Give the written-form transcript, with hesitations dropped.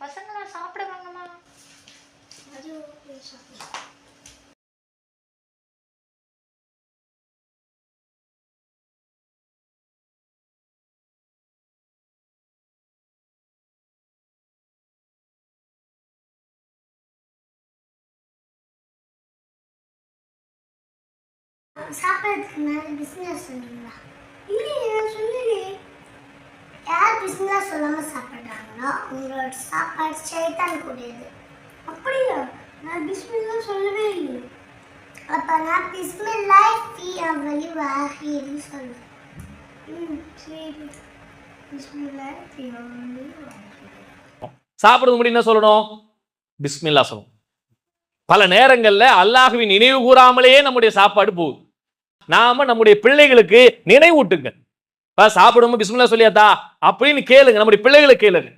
பசங்களாம் சாப்பிடுவாங்கம்மா. சாப்பிட்றதுக்கு மேலே பிஸ்மில்லா சொன்னீங்களா? இல்லையே, சொல்லலையே. யார் பிஸ்மில்லா சொல்லாமல் சாப்பிட்றாங்களோ உங்களோட சாப்பாடு சைத்தான் கூடியது. அப்படியா? நான் பிஸ்மில்லா சொல்லவே இல்லை. அப்போ நான் பிஸ்மில்லா ஃபீ அவ்வளி வாஹின்னு சொல்லுவேன். சரி. பிஸ்மில்லா ஃபீ அவ்வளி வாஹி. சாப்பிடுறது முடி என்ன சொல்லணும்? பிஸ்மில்லா சொல்லணும். பல நேரங்கள்ல அல்லாஹ்வின் நினைவு கூறாமலேயே நம்முடைய சாப்பாடு போகுது. நாம நம்முடைய பிள்ளைகளுக்கு நினைவூட்டுங்க. சாப்பிடும்போது பிஸ்மில்லா சொல்லியாத்தா அப்படின்னு கேளுங்க, நம்முடைய பிள்ளைகளுக்கு கேளுங்க.